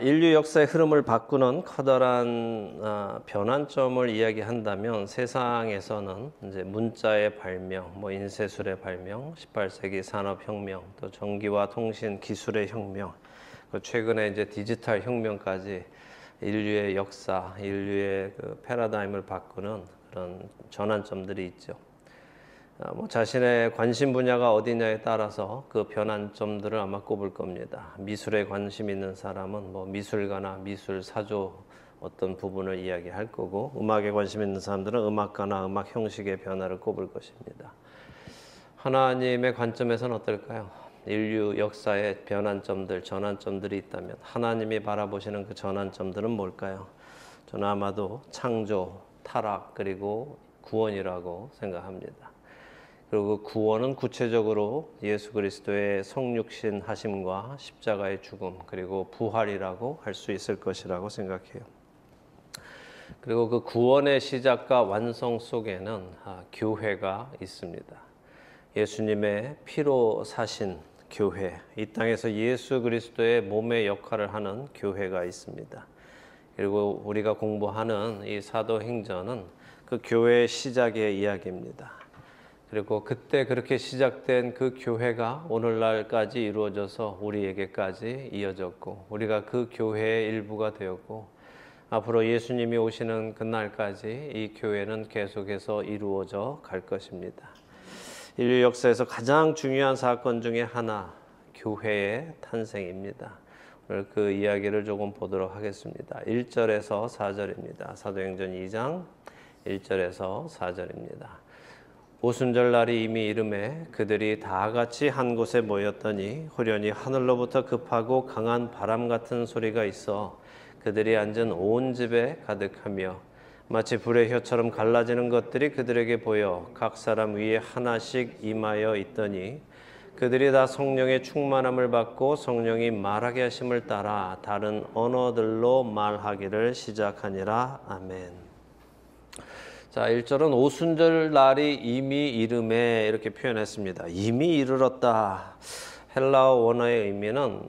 인류 역사의 흐름을 바꾸는 커다란 변환점을 이야기한다면 세상에서는 이제 문자의 발명, 인쇄술의 발명, 18세기 산업혁명, 또 전기와 통신 기술의 혁명, 최근에 이제 디지털 혁명까지 인류의 역사, 인류의 그 패러다임을 바꾸는 그런 전환점들이 있죠. 자신의 관심 분야가 어디냐에 따라서 그 변환점들을 아마 꼽을 겁니다. 미술에 관심 있는 사람은 미술가나 미술사조 어떤 부분을 이야기할 거고, 음악에 관심 있는 사람들은 음악가나 음악 형식의 변화를 꼽을 것입니다. 하나님의 관점에서는 어떨까요? 인류 역사의 변환점들, 전환점들이 있다면 하나님이 바라보시는 그 전환점들은 뭘까요? 저는 아마도 창조, 타락, 그리고 구원이라고 생각합니다. 그리고 구원은 구체적으로 예수 그리스도의 성육신 하심과 십자가의 죽음, 그리고 부활이라고 할 수 있을 것이라고 생각해요. 그리고 그 구원의 시작과 완성 속에는 교회가 있습니다. 예수님의 피로 사신 교회, 이 땅에서 예수 그리스도의 몸의 역할을 하는 교회가 있습니다. 그리고 우리가 공부하는 이 사도행전은 그 교회의 시작의 이야기입니다. 그리고 그때 그렇게 시작된 그 교회가 오늘날까지 이루어져서 우리에게까지 이어졌고, 우리가 그 교회의 일부가 되었고, 앞으로 예수님이 오시는 그날까지 이 교회는 계속해서 이루어져 갈 것입니다. 인류 역사에서 가장 중요한 사건 중에 하나, 교회의 탄생입니다. 오늘 그 이야기를 조금 보도록 하겠습니다. 1절에서 4절입니다. 사도행전 2장 1절에서 4절입니다. 오순절날이 이미 이름에 그들이 다 같이 한 곳에 모였더니 후련히 하늘로부터 급하고 강한 바람 같은 소리가 있어 그들이 앉은 온 집에 가득하며 마치 불의 혀처럼 갈라지는 것들이 그들에게 보여 각 사람 위에 하나씩 임하여 있더니 그들이 다 성령의 충만함을 받고 성령이 말하게 하심을 따라 다른 언어들로 말하기를 시작하니라. 아멘. 자, 1절은 오순절 날이 이미 이름에 이렇게 표현했습니다. 이미 이르렀다. 헬라어 원어의 의미는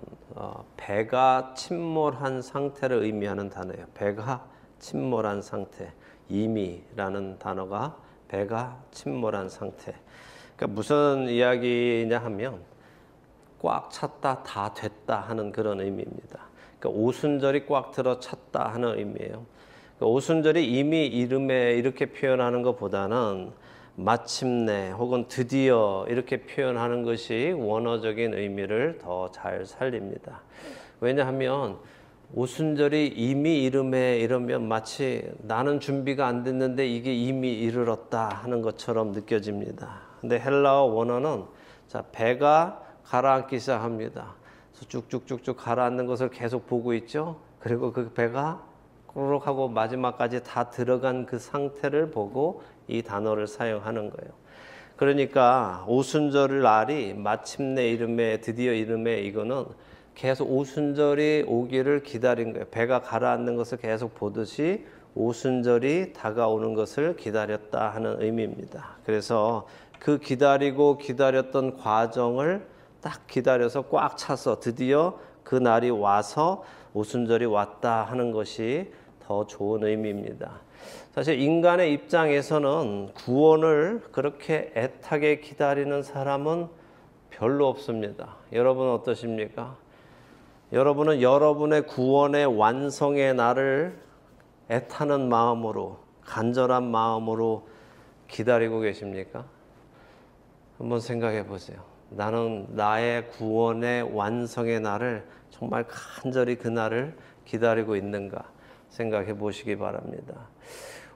배가 침몰한 상태를 의미하는 단어예요. 배가 침몰한 상태. 이미라는 단어가 배가 침몰한 상태. 그러니까 무슨 이야기냐 하면 꽉 찼다, 다 됐다 하는 그런 의미입니다. 그러니까 오순절이 꽉 들어 찼다 하는 의미예요. 오순절이 이미 이름에 이렇게 표현하는 것보다는 마침내 혹은 드디어 이렇게 표현하는 것이 원어적인 의미를 더 잘 살립니다. 왜냐하면 오순절이 이미 이름에 이러면 마치 나는 준비가 안 됐는데 이게 이미 이르렀다 하는 것처럼 느껴집니다. 근데 헬라어 원어는 배가 가라앉기 시작합니다. 쭉쭉쭉쭉 가라앉는 것을 계속 보고 있죠. 그리고 그 배가 꾸룩 하고 마지막까지 다 들어간 그 상태를 보고 이 단어를 사용하는 거예요. 그러니까 오순절 날이 마침내 이름에 드디어 이름에 이거는 계속 오순절이 오기를 기다린 거예요. 배가 가라앉는 것을 계속 보듯이 오순절이 다가오는 것을 기다렸다 하는 의미입니다. 그래서 그 기다렸던 과정을 딱 기다려서 꽉 차서 드디어 그 날이 와서 오순절이 왔다 하는 것이 더 좋은 의미입니다. 사실 인간의 입장에서는 구원을 그렇게 애타게 기다리는 사람은 별로 없습니다. 여러분 어떠십니까? 여러분은 여러분의 구원의 완성의 날을 애타는 마음으로, 간절한 마음으로 기다리고 계십니까? 한번 생각해 보세요. 나는 나의 구원의 완성의 날을 정말 간절히 그 날을 기다리고 있는가 생각해 보시기 바랍니다.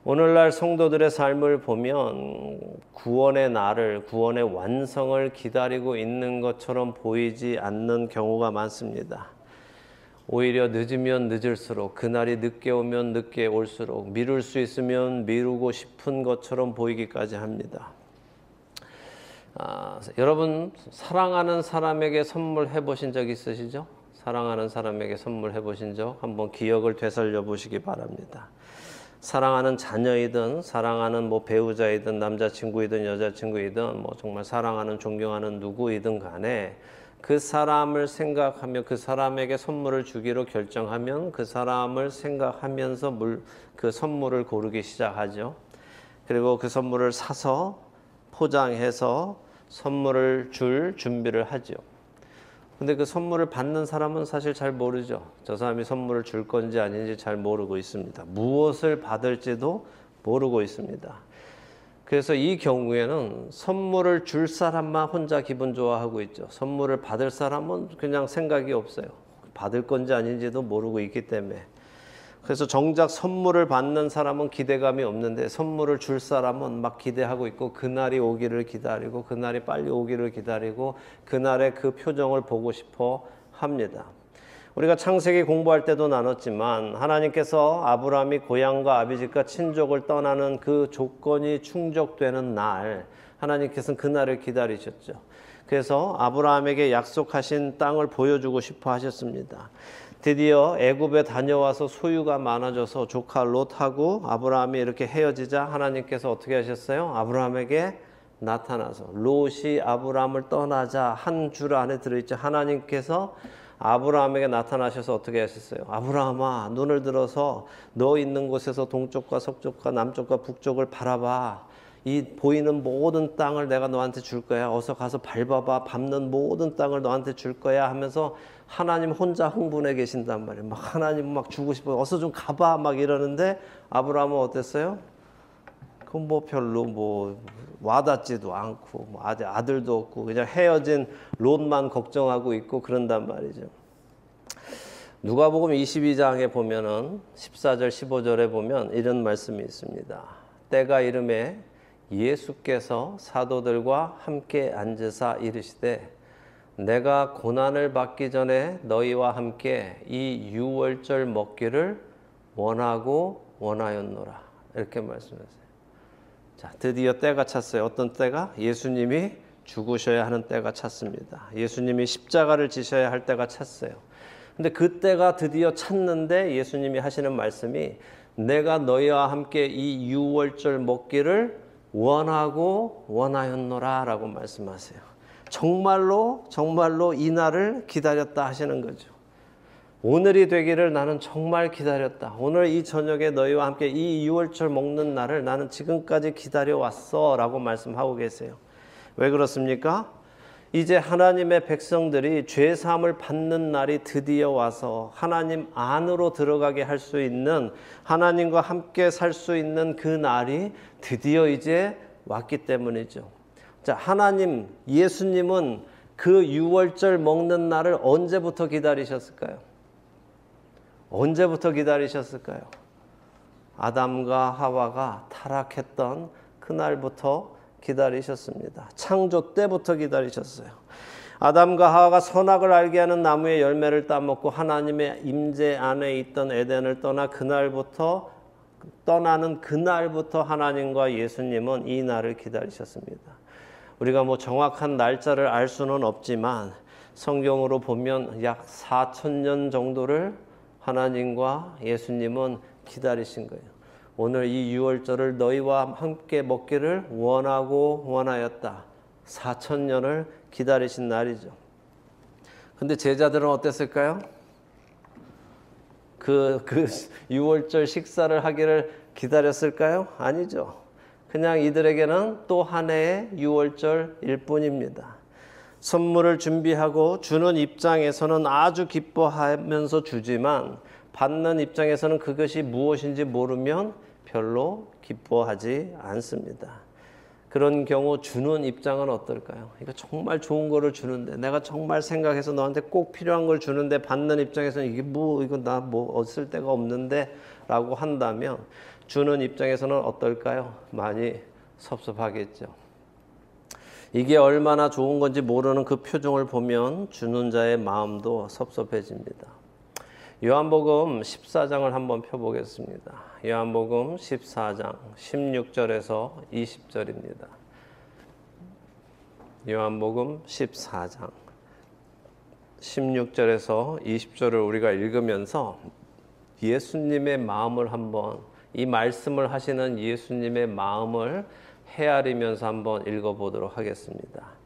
오늘날 성도들의 삶을 보면 구원의 날을, 구원의 완성을 기다리고 있는 것처럼 보이지 않는 경우가 많습니다. 오히려 늦으면 늦을수록, 그날이 늦게 오면 늦게 올수록, 미룰 수 있으면 미루고 싶은 것처럼 보이기까지 합니다. 여러분 사랑하는 사람에게 선물해 보신 적 있으시죠? 사랑하는 사람에게 선물해 보신 적 한번 기억을 되살려 보시기 바랍니다. 사랑하는 자녀이든 사랑하는 뭐 배우자이든 남자친구이든 여자친구이든 뭐 정말 사랑하는 존경하는 누구이든 간에 그 사람을 생각하며 그 사람에게 선물을 주기로 결정하면 그 사람을 생각하면서 그 선물을 고르기 시작하죠. 그리고 그 선물을 사서 포장해서 선물을 줄 준비를 하죠. 근데 그 선물을 받는 사람은 사실 잘 모르죠. 저 사람이 선물을 줄 건지 아닌지 잘 모르고 있습니다. 무엇을 받을지도 모르고 있습니다. 그래서 이 경우에는 선물을 줄 사람만 혼자 기분 좋아하고 있죠. 선물을 받을 사람은 그냥 생각이 없어요. 받을 건지 아닌지도 모르고 있기 때문에. 그래서 정작 선물을 받는 사람은 기대감이 없는데 선물을 줄 사람은 막 기대하고 있고 그날이 오기를 기다리고 그날이 빨리 오기를 기다리고 그날의 그 표정을 보고 싶어 합니다. 우리가 창세기 공부할 때도 나눴지만 하나님께서 아브라함이 고향과 아비집과 친족을 떠나는 그 조건이 충족되는 날 하나님께서는 그날을 기다리셨죠. 그래서 아브라함에게 약속하신 땅을 보여주고 싶어 하셨습니다. 드디어 애굽에 다녀와서 소유가 많아져서 조카 롯하고 아브라함이 이렇게 헤어지자 하나님께서 어떻게 하셨어요? 아브라함에게 나타나서 롯이 아브라함을 떠나자 한 줄 안에 들어있죠. 하나님께서 아브라함에게 나타나셔서 어떻게 하셨어요? 아브라함아, 눈을 들어서 너 있는 곳에서 동쪽과 서쪽과 남쪽과 북쪽을 바라봐. 이 보이는 모든 땅을 내가 너한테 줄 거야. 어서 가서 밟아봐. 밟는 모든 땅을 너한테 줄 거야 하면서 하나님 혼자 흥분해 계신단 말이에요. 막 하나님 막 주고 싶어요. 어서 좀 가봐 막 이러는데 아브라함은 어땠어요? 그건 뭐 별로 뭐 와닿지도 않고 뭐 아들도 없고 그냥 헤어진 롯만 걱정하고 있고 그런단 말이죠. 누가복음 22장에 보면은 14절 15절에 보면 이런 말씀이 있습니다. 때가 이름에 예수께서 사도들과 함께 앉으사 이르시되 내가 고난을 받기 전에 너희와 함께 이 유월절 먹기를 원하고 원하였노라. 이렇게 말씀하세요. 자, 드디어 때가 찼어요. 어떤 때가? 예수님이 죽으셔야 하는 때가 찼습니다. 예수님이 십자가를 지셔야 할 때가 찼어요. 근데 그 때가 드디어 찼는데 예수님이 하시는 말씀이 내가 너희와 함께 이 유월절 먹기를 원하고 원하였노라 라고 말씀하세요. 정말로 이 날을 기다렸다 하시는 거죠. 오늘이 되기를 나는 정말 기다렸다. 오늘 이 저녁에 너희와 함께 이 유월절 먹는 날을 나는 지금까지 기다려왔어 라고 말씀하고 계세요. 왜 그렇습니까? 이제 하나님의 백성들이 죄사함을 받는 날이 드디어 와서 하나님 안으로 들어가게 할 수 있는 하나님과 함께 살 수 있는 그 날이 드디어 이제 왔기 때문이죠. 자, 하나님, 예수님은 그 유월절 먹는 날을 언제부터 기다리셨을까요? 언제부터 기다리셨을까요? 아담과 하와가 타락했던 그날부터 기다리셨습니다. 창조 때부터 기다리셨어요. 아담과 하와가 선악을 알게 하는 나무의 열매를 따먹고 하나님의 임재 안에 있던 에덴을 떠나는 그날부터 하나님과 예수님은 이 날을 기다리셨습니다. 우리가 뭐 정확한 날짜를 알 수는 없지만 성경으로 보면 약 4,000년 정도를 하나님과 예수님은 기다리신 거예요. 오늘 이 유월절을 너희와 함께 먹기를 원하고 원하였다. 4,000년을 기다리신 날이죠. 근데 제자들은 어땠을까요? 그 유월절 식사를 하기를 기다렸을까요? 아니죠. 그냥 이들에게는 또 한 해의 유월절일 뿐입니다. 선물을 준비하고 주는 입장에서는 아주 기뻐하면서 주지만 받는 입장에서는 그것이 무엇인지 모르면 별로 기뻐하지 않습니다. 그런 경우 주는 입장은 어떨까요? 이거 정말 좋은 거를 주는데 내가 정말 생각해서 너한테 꼭 필요한 걸 주는데 받는 입장에서는 이게 뭐 이거 나 뭐 쓸 데가 없는데 라고 한다면 주는 입장에서는 어떨까요? 많이 섭섭하겠죠. 이게 얼마나 좋은 건지 모르는 그 표정을 보면 주는 자의 마음도 섭섭해집니다. 요한복음 14장을 한번 펴보겠습니다. 요한복음 14장 16절에서 20절입니다. 요한복음 14장 16절에서 20절을 우리가 읽으면서 예수님의 마음을 한번, 이 말씀을 하시는 예수님의 마음을 헤아리면서 한번 읽어보도록 하겠습니다.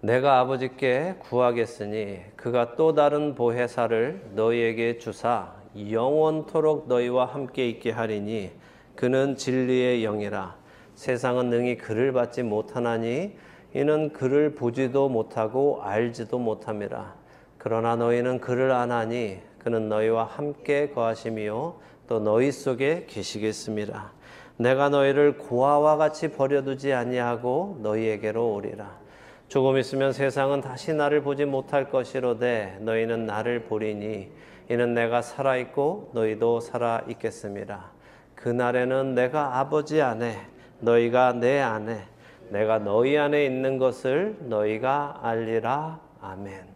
내가 아버지께 구하겠으니 그가 또 다른 보혜사를 너희에게 주사 영원토록 너희와 함께 있게 하리니 그는 진리의 영이라. 세상은 능히 그를 받지 못하나니 이는 그를 보지도 못하고 알지도 못함이라. 그러나 너희는 그를 아나니 그는 너희와 함께 거하심이요 또 너희 속에 계시겠음이라. 내가 너희를 고아와 같이 버려두지 아니하고 너희에게로 오리라. 조금 있으면 세상은 다시 나를 보지 못할 것이로되 너희는 나를 보리니 이는 내가 살아있고 너희도 살아있겠음이라. 그날에는 내가 아버지 안에 너희가 내 안에 내가 너희 안에 있는 것을 너희가 알리라. 아멘.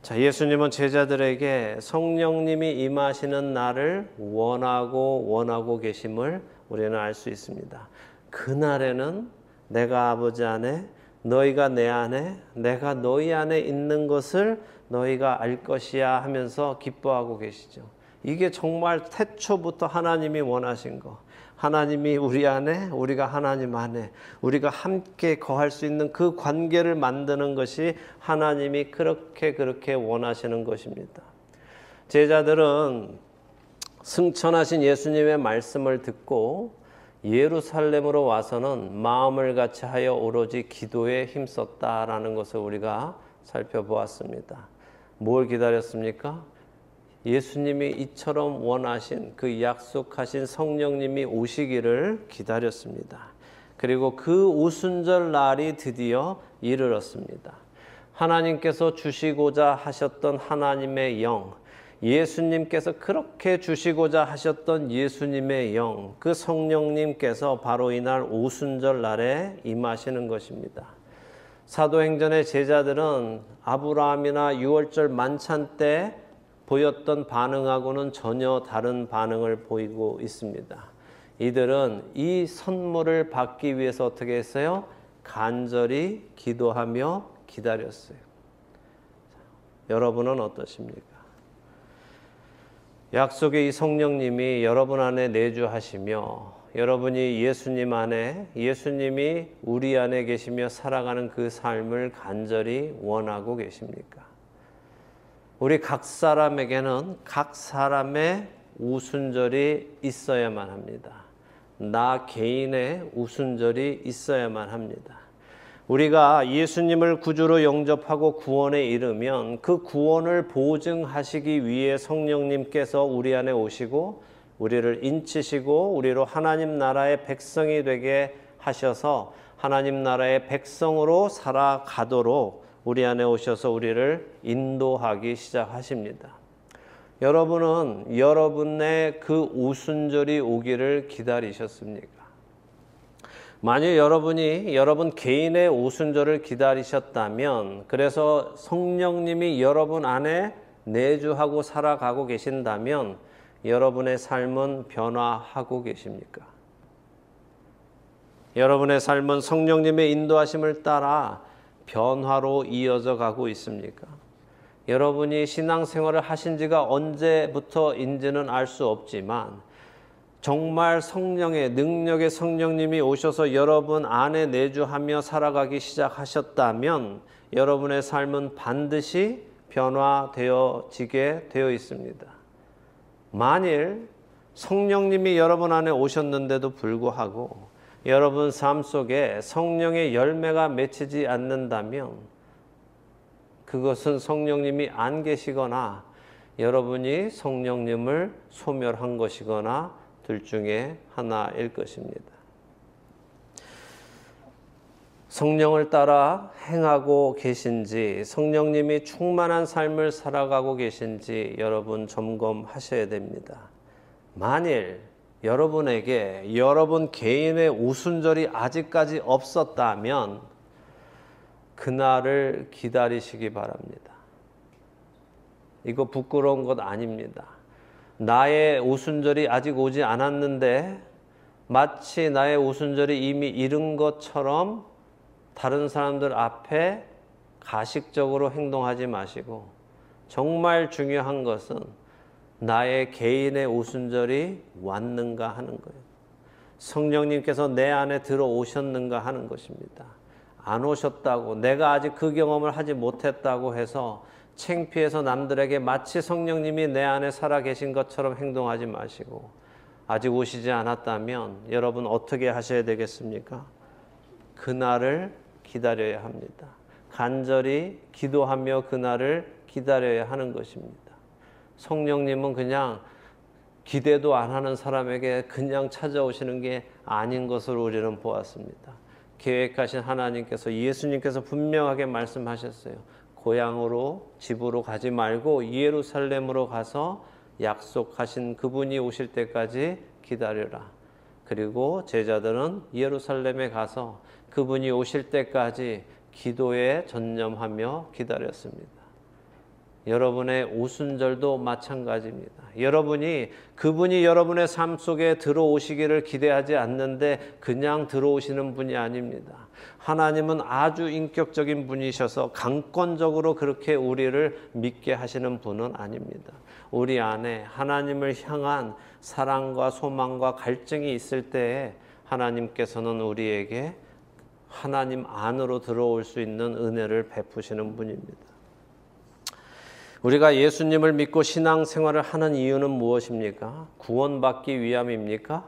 자, 예수님은 제자들에게 성령님이 임하시는 날을 원하고 계심을 우리는 알 수 있습니다. 그날에는 내가 아버지 안에 너희가 내 안에 내가 너희 안에 있는 것을 너희가 알 것이야 하면서 기뻐하고 계시죠. 이게 정말 태초부터 하나님이 원하신 거. 하나님이 우리 안에, 우리가 하나님 안에, 우리가 함께 거할 수 있는 그 관계를 만드는 것이 하나님이 그렇게 원하시는 것입니다. 제자들은 승천하신 예수님의 말씀을 듣고 예루살렘으로 와서는 마음을 같이 하여 오로지 기도에 힘썼다라는 것을 우리가 살펴보았습니다. 뭘 기다렸습니까? 예수님이 이처럼 원하신 그 약속하신 성령님이 오시기를 기다렸습니다. 그리고 그 오순절 날이 드디어 이르렀습니다. 하나님께서 주시고자 하셨던 하나님의 영, 예수님께서 그렇게 주시고자 하셨던 예수님의 영, 그 성령님께서 바로 이날 오순절 날에 임하시는 것입니다. 사도행전의 제자들은 아브라함이나 유월절 만찬 때 보였던 반응하고는 전혀 다른 반응을 보이고 있습니다. 이들은 이 선물을 받기 위해서 어떻게 했어요? 간절히 기도하며 기다렸어요. 여러분은 어떠십니까? 약속의 이 성령님이 여러분 안에 내주하시며 여러분이 예수님 안에, 예수님이 우리 안에 계시며 살아가는 그 삶을 간절히 원하고 계십니까? 우리 각 사람에게는 각 사람의 오순절이 있어야만 합니다. 나 개인의 오순절이 있어야만 합니다. 우리가 예수님을 구주로 영접하고 구원에 이르면 그 구원을 보증하시기 위해 성령님께서 우리 안에 오시고 우리를 인치시고 우리로 하나님 나라의 백성이 되게 하셔서 하나님 나라의 백성으로 살아가도록 우리 안에 오셔서 우리를 인도하기 시작하십니다. 여러분은 여러분의 그 오순절이 오기를 기다리셨습니까? 만일 여러분이 여러분 개인의 오순절을 기다리셨다면, 그래서 성령님이 여러분 안에 내주하고 살아가고 계신다면 여러분의 삶은 변화하고 계십니까? 여러분의 삶은 성령님의 인도하심을 따라 변화로 이어져 가고 있습니까? 여러분이 신앙생활을 하신 지가 언제부터인지는 알 수 없지만 정말 성령의 능력의 성령님이 오셔서 여러분 안에 내주하며 살아가기 시작하셨다면 여러분의 삶은 반드시 변화되어지게 되어 있습니다. 만일 성령님이 여러분 안에 오셨는데도 불구하고 여러분 삶 속에 성령의 열매가 맺히지 않는다면 그것은 성령님이 안 계시거나 여러분이 성령님을 소멸한 것이거나 둘 중에 하나일 것입니다. 성령을 따라 행하고 계신지, 성령님이 충만한 삶을 살아가고 계신지 여러분 점검하셔야 됩니다. 만일 여러분에게 여러분 개인의 오순절이 아직까지 없었다면 그날을 기다리시기 바랍니다. 이거 부끄러운 것 아닙니다. 나의 오순절이 아직 오지 않았는데 마치 나의 오순절이 이미 이른 것처럼 다른 사람들 앞에 가식적으로 행동하지 마시고 정말 중요한 것은 나의 개인의 오순절이 왔는가 하는 거예요. 성령님께서 내 안에 들어오셨는가 하는 것입니다. 안 오셨다고, 내가 아직 그 경험을 하지 못했다고 해서 창피해서 남들에게 마치 성령님이 내 안에 살아계신 것처럼 행동하지 마시고, 아직 오시지 않았다면 여러분 어떻게 하셔야 되겠습니까? 그날을 기다려야 합니다. 간절히 기도하며 그날을 기다려야 하는 것입니다. 성령님은 그냥 기대도 안 하는 사람에게 그냥 찾아오시는 게 아닌 것으로 우리는 보았습니다. 계획하신 하나님께서, 예수님께서 분명하게 말씀하셨어요. 고향으로, 집으로 가지 말고 예루살렘으로 가서 약속하신 그분이 오실 때까지 기다려라. 그리고 제자들은 예루살렘에 가서 그분이 오실 때까지 기도에 전념하며 기다렸습니다. 여러분의 오순절도 마찬가지입니다. 그분이 여러분의 삶 속에 들어오시기를 기대하지 않는데 그냥 들어오시는 분이 아닙니다. 하나님은 아주 인격적인 분이셔서 강권적으로 그렇게 우리를 믿게 하시는 분은 아닙니다. 우리 안에 하나님을 향한 사랑과 소망과 갈증이 있을 때에 하나님께서는 우리에게 하나님 안으로 들어올 수 있는 은혜를 베푸시는 분입니다. 우리가 예수님을 믿고 신앙생활을 하는 이유는 무엇입니까? 구원받기 위함입니까?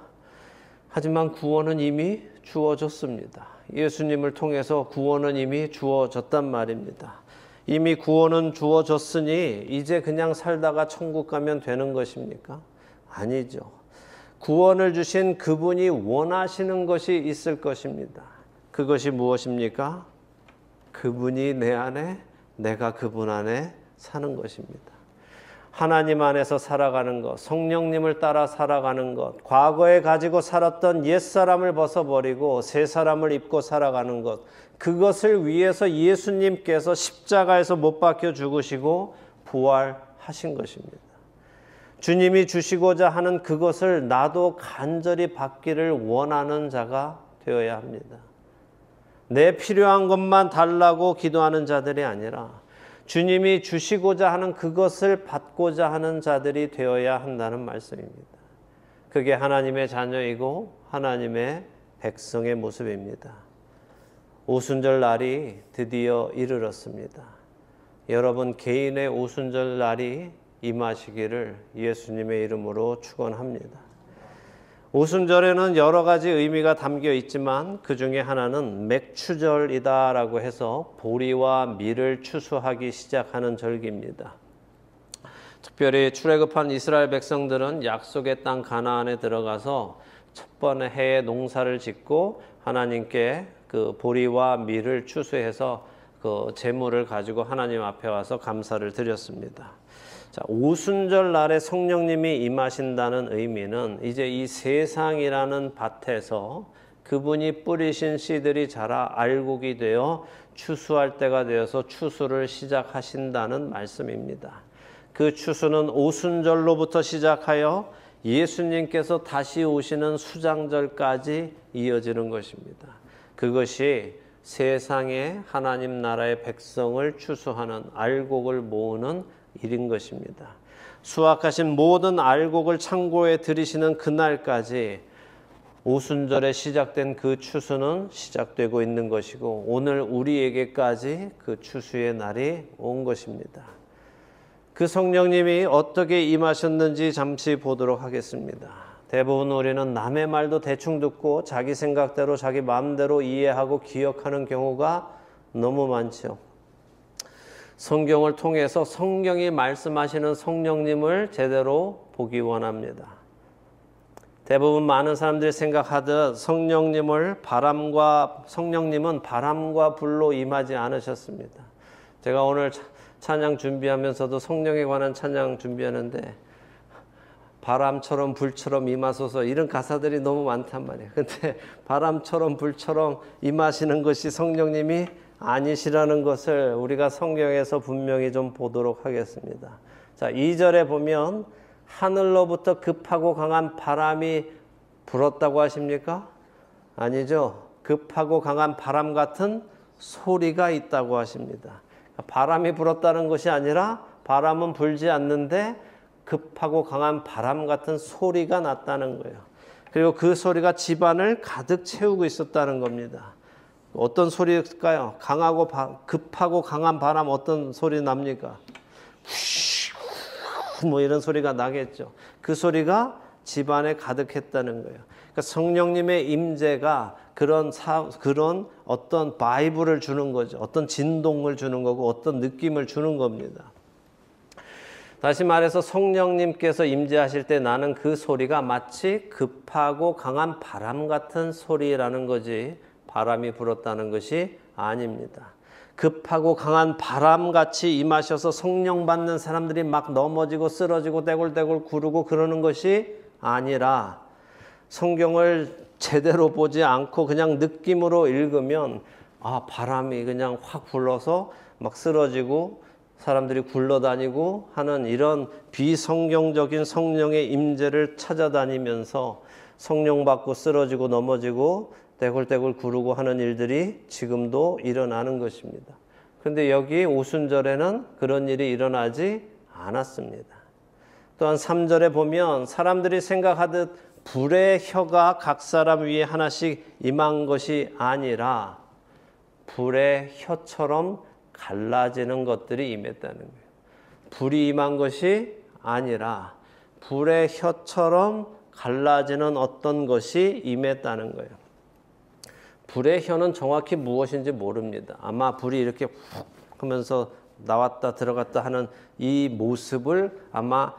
하지만 구원은 이미 주어졌습니다. 예수님을 통해서 구원은 이미 주어졌단 말입니다. 이미 구원은 주어졌으니 이제 그냥 살다가 천국 가면 되는 것입니까? 아니죠. 구원을 주신 그분이 원하시는 것이 있을 것입니다. 그것이 무엇입니까? 그분이 내 안에, 내가 그분 안에 사는 것입니다. 하나님 안에서 살아가는 것, 성령님을 따라 살아가는 것, 과거에 가지고 살았던 옛사람을 벗어버리고 새 사람을 입고 살아가는 것, 그것을 위해서 예수님께서 십자가에서 못 박혀 죽으시고 부활하신 것입니다. 주님이 주시고자 하는 그것을 나도 간절히 받기를 원하는 자가 되어야 합니다. 내 필요한 것만 달라고 기도하는 자들이 아니라 주님이 주시고자 하는 그것을 받고자 하는 자들이 되어야 한다는 말씀입니다. 그게 하나님의 자녀이고 하나님의 백성의 모습입니다. 오순절 날이 드디어 이르렀습니다. 여러분 개인의 오순절 날이 임하시기를 예수님의 이름으로 축원합니다. 오순절에는 여러 가지 의미가 담겨 있지만 그 중에 하나는 맥추절이다라고 해서 보리와 밀을 추수하기 시작하는 절기입니다. 특별히 출애굽한 이스라엘 백성들은 약속의 땅 가나안에 들어가서 첫 번째 해에 농사를 짓고 하나님께 그 보리와 밀을 추수해서 그 제물을 가지고 하나님 앞에 와서 감사를 드렸습니다. 자, 오순절 날에 성령님이 임하신다는 의미는 이제 이 세상이라는 밭에서 그분이 뿌리신 씨들이 자라 알곡이 되어 추수할 때가 되어서 추수를 시작하신다는 말씀입니다. 그 추수는 오순절로부터 시작하여 예수님께서 다시 오시는 수장절까지 이어지는 것입니다. 그것이 세상의 하나님 나라의 백성을 추수하는 알곡을 모으는 일인 것입니다. 수확하신 모든 알곡을 창고에 들이시는 그날까지 오순절에 시작된 그 추수는 시작되고 있는 것이고 오늘 우리에게까지 그 추수의 날이 온 것입니다. 그 성령님이 어떻게 임하셨는지 잠시 보도록 하겠습니다. 대부분 우리는 남의 말도 대충 듣고 자기 생각대로 자기 마음대로 이해하고 기억하는 경우가 너무 많죠. 성경을 통해서 성경이 말씀하시는 성령님을 제대로 보기 원합니다. 대부분 많은 사람들이 생각하듯 성령님은 바람과 불로 임하지 않으셨습니다. 제가 오늘 찬양 준비하면서도 성령에 관한 찬양 준비하는데 바람처럼 불처럼 임하소서 이런 가사들이 너무 많단 말이에요. 근데 바람처럼 불처럼 임하시는 것이 성령님이 아니시라는 것을 우리가 성경에서 분명히 좀 보도록 하겠습니다. 자, 2절에 보면 하늘로부터 급하고 강한 바람이 불었다고 하십니까? 아니죠. 급하고 강한 바람 같은 소리가 있다고 하십니다. 바람이 불었다는 것이 아니라 바람은 불지 않는데 급하고 강한 바람 같은 소리가 났다는 거예요. 그리고 그 소리가 집안을 가득 채우고 있었다는 겁니다. 어떤 소리일까요? 급하고 강한 바람 어떤 소리 납니까? 뭐 이런 소리가 나겠죠. 그 소리가 집안에 가득했다는 거예요. 그러니까 성령님의 임재가 그런 어떤 바이브를 주는 거죠. 어떤 진동을 주는 거고 어떤 느낌을 주는 겁니다. 다시 말해서 성령님께서 임재하실 때 나는 그 소리가 마치 급하고 강한 바람 같은 소리라는 거지 바람이 불었다는 것이 아닙니다. 급하고 강한 바람같이 임하셔서 성령 받는 사람들이 막 넘어지고 쓰러지고 떼굴떼굴 구르고 그러는 것이 아니라 성경을 제대로 보지 않고 그냥 느낌으로 읽으면 바람이 그냥 확 불러서 막 쓰러지고 사람들이 굴러다니고 하는 이런 비성경적인 성령의 임재를 찾아다니면서 성령 받고 쓰러지고 넘어지고 떼굴떼굴 구르고 하는 일들이 지금도 일어나는 것입니다. 그런데 여기 오순절에는 그런 일이 일어나지 않았습니다. 또한 3절에 보면 사람들이 생각하듯 불의 혀가 각 사람 위에 하나씩 임한 것이 아니라 불의 혀처럼 갈라지는 것들이 임했다는 거예요. 불이 임한 것이 아니라 불의 혀처럼 갈라지는 어떤 것이 임했다는 거예요. 불의 혀는 정확히 무엇인지 모릅니다. 아마 불이 이렇게 훅 하면서 나왔다 들어갔다 하는 이 모습을 아마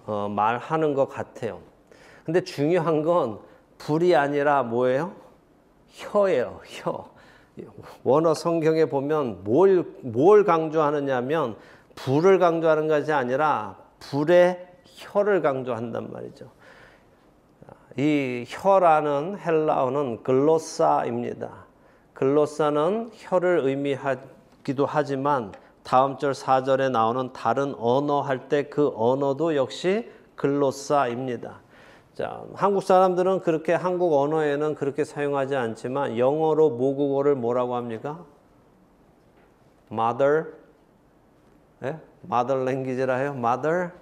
말하는 것 같아요. 근데 중요한 건 불이 아니라 뭐예요? 혀예요. 혀. 원어 성경에 보면 뭘 강조하느냐 하면 불을 강조하는 것이 아니라 불의 혀를 강조한단 말이죠. 이 혀라는 헬라어는 글로사입니다. 글로사는 혀를 의미하기도 하지만 다음 절 4절에 나오는 다른 언어 할 때 그 언어도 역시 글로사입니다. 자, 한국 사람들은 그렇게 한국 언어에는 그렇게 사용하지 않지만 영어로 모국어를 뭐라고 합니까? mother, mother language라 해요. mother,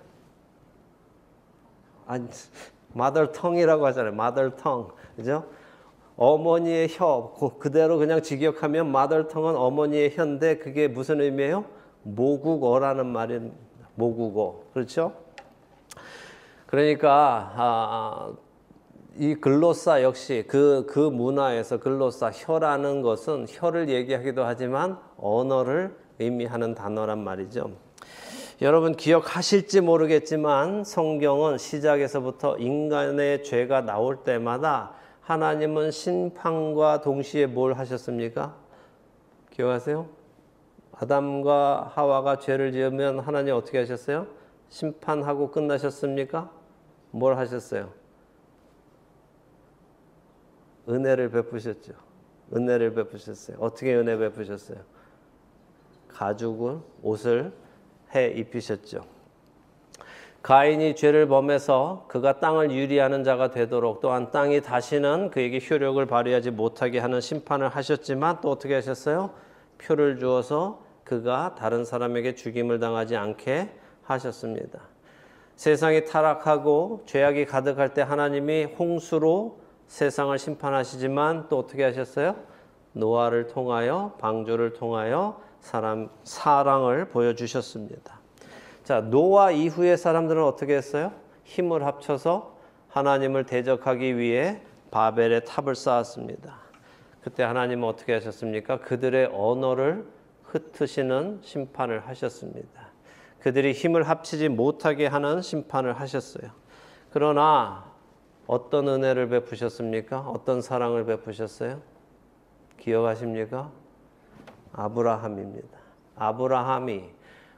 mother tongue이라고 하잖아요. mother tongue, 그죠? 어머니의 혀, 그대로 그냥 직역하면 mother tongue은 어머니의 혀인데 그게 무슨 의미예요? 모국어라는 말인 모국어, 그렇죠? 그러니까 이 글로사 역시 그 문화에서 글로사 혀라는 것은 혀를 얘기하기도 하지만 언어를 의미하는 단어란 말이죠. 여러분 기억하실지 모르겠지만 성경은 시작에서부터 인간의 죄가 나올 때마다 하나님은 심판과 동시에 뭘 하셨습니까? 기억하세요? 아담과 하와가 죄를 지으면 하나님 어떻게 하셨어요? 심판하고 끝나셨습니까? 뭘 하셨어요? 은혜를 베푸셨죠. 은혜를 베푸셨어요. 어떻게 은혜 베푸셨어요? 가죽을, 옷을 해 입히셨죠. 가인이 죄를 범해서 그가 땅을 유리하는 자가 되도록 또한 땅이 다시는 그에게 효력을 발휘하지 못하게 하는 심판을 하셨지만 또 어떻게 하셨어요? 표를 주어서 그가 다른 사람에게 죽임을 당하지 않게 하셨습니다. 세상이 타락하고 죄악이 가득할 때 하나님이 홍수로 세상을 심판하시지만 또 어떻게 하셨어요? 노아를 통하여 방주를 통하여 사랑을 보여주셨습니다. 자, 노아 이후의 사람들은 어떻게 했어요? 힘을 합쳐서 하나님을 대적하기 위해 바벨의 탑을 쌓았습니다. 그때 하나님은 어떻게 하셨습니까? 그들의 언어를 흩으시는 심판을 하셨습니다. 그들이 힘을 합치지 못하게 하는 심판을 하셨어요. 그러나 어떤 은혜를 베푸셨습니까? 어떤 사랑을 베푸셨어요? 기억하십니까? 아브라함입니다. 아브라함이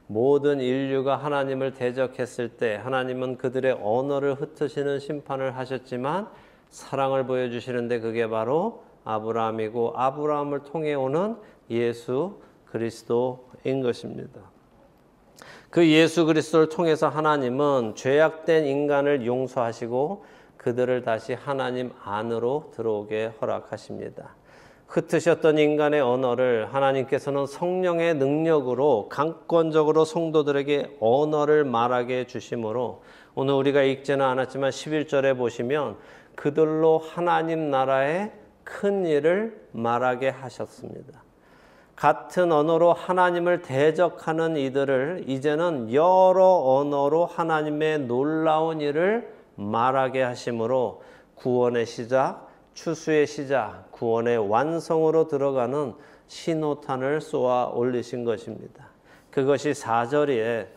모든 인류가 하나님을 대적했을 때 하나님은 그들의 언어를 흩으시는 심판을 하셨지만 사랑을 보여주시는데 그게 바로 아브라함이고 아브라함을 통해 오는 예수 그리스도인 것입니다. 그 예수 그리스도를 통해서 하나님은 죄악된 인간을 용서하시고 그들을 다시 하나님 안으로 들어오게 허락하십니다. 흩으셨던 인간의 언어를 하나님께서는 성령의 능력으로 강권적으로 성도들에게 언어를 말하게 해주심으로 오늘 우리가 읽지는 않았지만 11절에 보시면 그들로 하나님 나라의 큰 일을 말하게 하셨습니다. 같은 언어로 하나님을 대적하는 이들을 이제는 여러 언어로 하나님의 놀라운 일을 말하게 하심으로 구원의 시작, 추수의 시작, 구원의 완성으로 들어가는 신호탄을 쏘아 올리신 것입니다. 그것이 4절에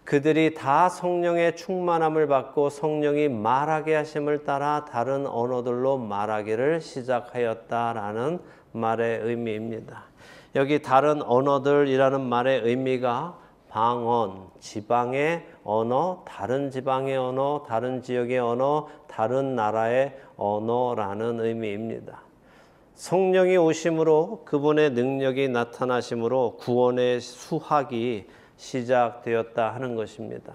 그들이 다 성령의 충만함을 받고 성령이 말하게 하심을 따라 다른 언어들로 말하기를 시작하였다라는 말의 의미입니다. 여기 다른 언어들이라는 말의 의미가 방언, 지방의 언어, 다른 지방의 언어, 다른 지역의 언어, 다른 나라의 언어라는 의미입니다. 성령이 오심으로 그분의 능력이 나타나심으로 구원의 수확이 시작되었다 하는 것입니다.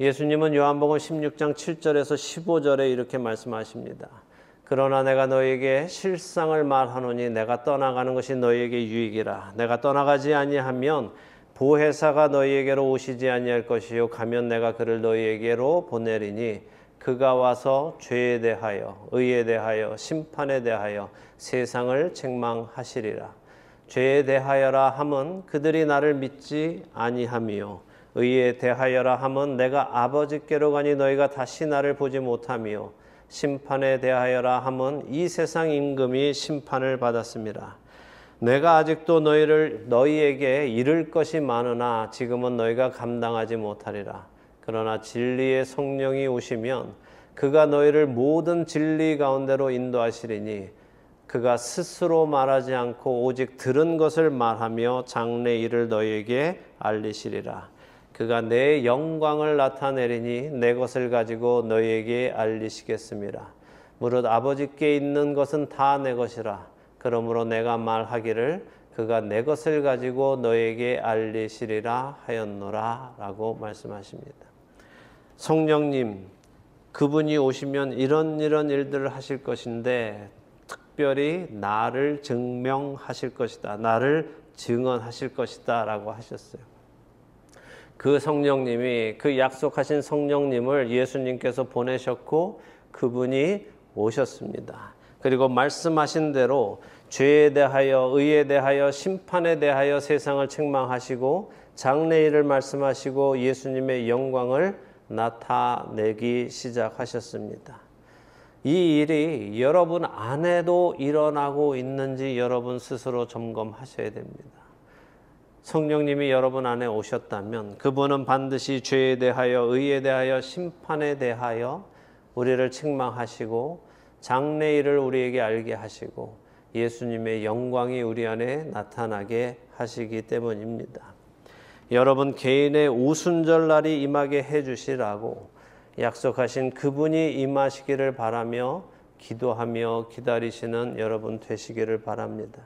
예수님은 요한복음 16장 7절에서 15절에 이렇게 말씀하십니다. 그러나 내가 너에게 실상을 말하노니 내가 떠나가는 것이 너희에게 유익이라. 내가 떠나가지 아니하면 보혜사가 너희에게로 오시지 아니할 것이요 가면 내가 그를 너희에게로 보내리니 그가 와서 죄에 대하여 의에 대하여 심판에 대하여 세상을 책망하시리라. 죄에 대하여라 함은 그들이 나를 믿지 아니하며 의에 대하여라 함은 내가 아버지께로 가니 너희가 다시 나를 보지 못하며 심판에 대하여라 함은 이 세상 임금이 심판을 받았습니다. 내가 아직도 너희에게 이를 것이 많으나 지금은 너희가 감당하지 못하리라. 그러나 진리의 성령이 오시면 그가 너희를 모든 진리 가운데로 인도하시리니 그가 스스로 말하지 않고 오직 들은 것을 말하며 장래 일을 너희에게 알리시리라. 그가 내 영광을 나타내리니 내 것을 가지고 너희에게 알리시겠습니다. 무릇 아버지께 있는 것은 다 내 것이라. 그러므로 내가 말하기를 그가 내 것을 가지고 너희에게 알리시리라 하였노라 라고 말씀하십니다. 성령님, 그분이 오시면 이런 일들을 하실 것인데 특별히 나를 증명하실 것이다. 나를 증언하실 것이다 라고 하셨어요. 그 성령님이 그 약속하신 성령님을 예수님께서 보내셨고 그분이 오셨습니다. 그리고 말씀하신 대로 죄에 대하여 의에 대하여 심판에 대하여 세상을 책망하시고 장래일을 말씀하시고 예수님의 영광을 나타내기 시작하셨습니다. 이 일이 여러분 안에도 일어나고 있는지 여러분 스스로 점검하셔야 됩니다. 성령님이 여러분 안에 오셨다면 그분은 반드시 죄에 대하여 의에 대하여 심판에 대하여 우리를 책망하시고 장래일을 우리에게 알게 하시고 예수님의 영광이 우리 안에 나타나게 하시기 때문입니다. 여러분 개인의 오순절날이 임하게 해주시라고 약속하신 그분이 임하시기를 바라며 기도하며 기다리시는 여러분 되시기를 바랍니다.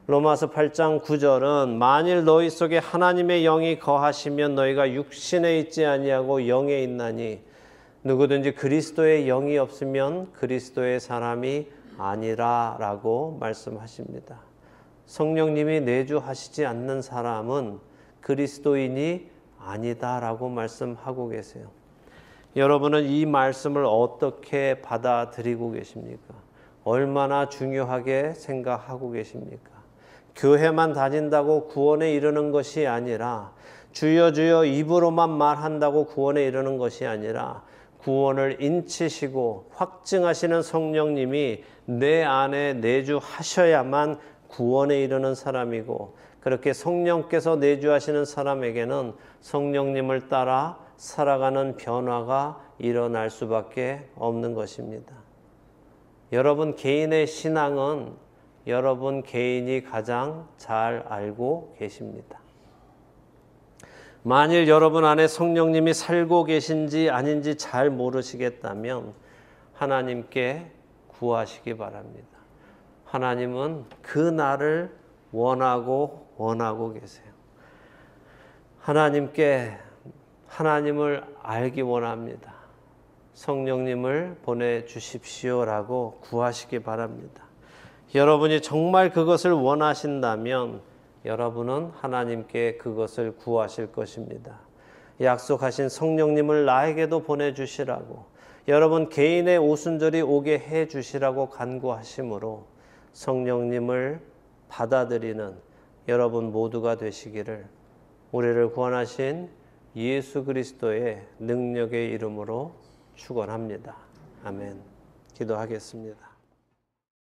로마서 8장 9절은 만일 너희 속에 하나님의 영이 거하시면 너희가 육신에 있지 아니하고 영에 있나니 누구든지 그리스도의 영이 없으면 그리스도의 사람이 아니라 라고 말씀하십니다. 성령님이 내주하시지 않는 사람은 그리스도인이 아니다 라고 말씀하고 계세요. 여러분은 이 말씀을 어떻게 받아들이고 계십니까? 얼마나 중요하게 생각하고 계십니까? 교회만 다닌다고 구원에 이르는 것이 아니라 주여 주여 입으로만 말한다고 구원에 이르는 것이 아니라 구원을 인치시고 확증하시는 성령님이 내 안에 내주하셔야만 구원에 이르는 사람이고 그렇게 성령께서 내주하시는 사람에게는 성령님을 따라 살아가는 변화가 일어날 수밖에 없는 것입니다. 여러분 개인의 신앙은 여러분 개인이 가장 잘 알고 계십니다. 만일 여러분 안에 성령님이 살고 계신지 아닌지 잘 모르시겠다면 하나님께 구하시기 바랍니다. 하나님은 그 날을 원하고 계세요. 하나님을 알기 원합니다. 성령님을 보내주십시오라고 구하시기 바랍니다. 여러분이 정말 그것을 원하신다면 여러분은 하나님께 그것을 구하실 것입니다. 약속하신 성령님을 나에게도 보내주시라고, 여러분 개인의 오순절이 오게 해주시라고 간구하심으로 성령님을 받아들이는 여러분 모두가 되시기를 우리를 구원하신 예수 그리스도의 능력의 이름으로 축원합니다. 아멘. 기도하겠습니다.